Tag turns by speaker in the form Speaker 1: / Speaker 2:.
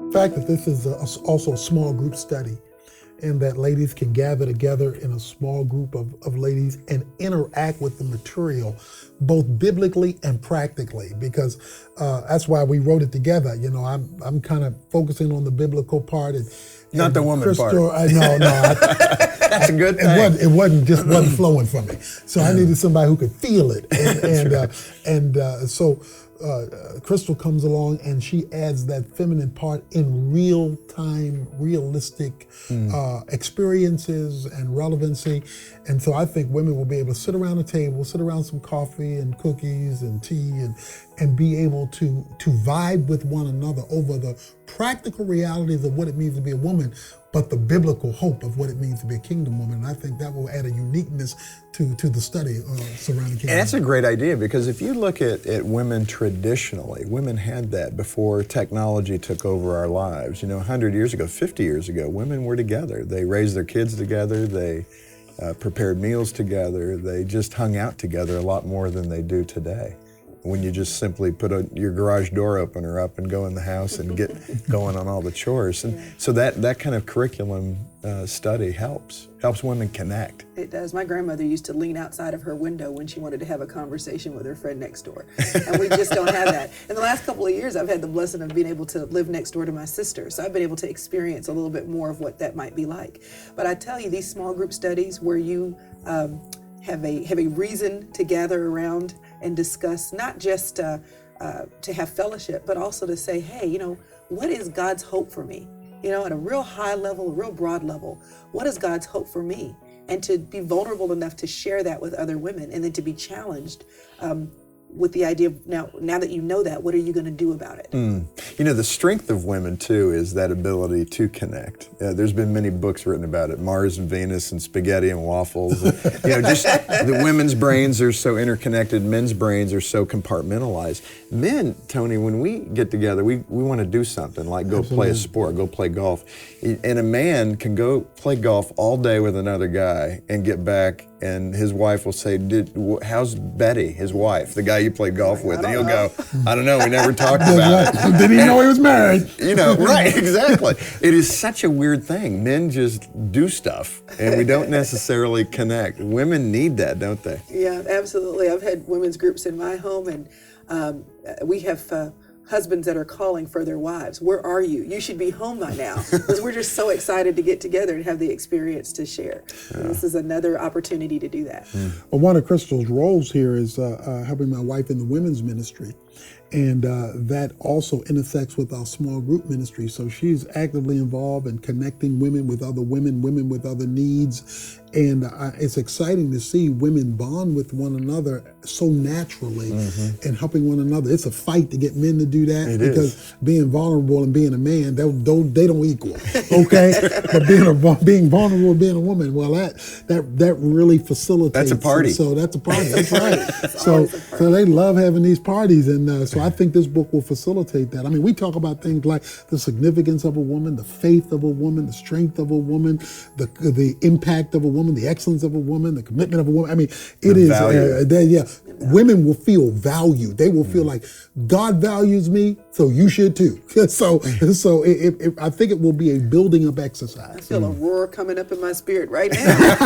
Speaker 1: The fact that this is also a small group study, and that ladies can gather together in a small group of ladies and interact with the material, both biblically and practically, because that's why we wrote it together. You know, I'm kind of focusing on the biblical part, and
Speaker 2: not the woman
Speaker 1: Chrystal,
Speaker 2: part.
Speaker 1: No.
Speaker 2: That's a good thing.
Speaker 1: It wasn't flowing from me. So I needed somebody who could feel it, so Chrystal comes along and she adds that feminine part in real time, realistic experiences and relevancy. And so I think women will be able to sit around a table, sit around some coffee and cookies and tea, and be able to vibe with one another over the practical realities of what it means to be a woman, but the biblical hope of what it means to be a kingdom woman. And I think that will add a uniqueness to the study surrounding kingdom.
Speaker 2: And that's a great idea, because if you look at women traditionally, women had that before technology took over our lives. You know, 100 years ago, 50 years ago, women were together. They raised their kids together. They prepared meals together. They just hung out together a lot more than they do today, when you just simply put your garage door opener up and go in the house and get going on all the chores. And so that kind of curriculum study helps women connect.
Speaker 3: It does. My grandmother used to lean outside of her window when she wanted to have a conversation with her friend next door. And we just don't have that. In the last couple of years, I've had the blessing of being able to live next door to my sister. So I've been able to experience a little bit more of what that might be like. But I tell you, these small group studies where you have a reason to gather around and discuss, not just to have fellowship, but also to say, hey, you know, what is God's hope for me? You know, at a real high level, a real broad level, what is God's hope for me? And to be vulnerable enough to share that with other women, and then to be challenged with the idea of, now that you know that, what are you going to do about it?
Speaker 2: You know, the strength of women, too, is that ability to connect. There's been many books written about it, Mars and Venus and spaghetti and waffles. You know, just the women's brains are so interconnected, men's brains are so compartmentalized. Men, Tony, when we get together, we want to do something, like go play a sport, go play golf. And a man can go play golf all day with another guy and get back, and his wife will say, how's Betty, his wife, the guy you played golf with? And he'll go, I don't know, we never talked about it.
Speaker 1: Didn't even know he was married.
Speaker 2: You know, right, exactly. It is such a weird thing. Men just do stuff, and we don't necessarily connect. Women need that, don't they?
Speaker 3: Yeah, absolutely. I've had women's groups in my home, and we have husbands that are calling for their wives. Where are you? You should be home by now. Because we're just so excited to get together and have the experience to share. And this is another opportunity to do that.
Speaker 1: Well, one of Chrystal's roles here is helping my wife in the women's ministry. And that also intersects with our small group ministry. So she's actively involved in connecting women with other women with other needs. And it's exciting to see women bond with one another so naturally and helping one another. It's a fight to get men to do that, because being vulnerable and being a man, they don't equal, okay? But being vulnerable and being a woman, well, that really facilitates.
Speaker 2: That's a party.
Speaker 1: So that's a party, that's right. So they love having these parties, and so I think this book will facilitate that. I mean, we talk about things like the significance of a woman, the faith of a woman, the strength of a woman, the impact of a woman, the excellence of a woman, the commitment of a woman. I mean, it is, women will feel valued. They will feel like God values me, so you should too. So I think it will be a building up exercise.
Speaker 3: I feel a roar coming up in my spirit right now.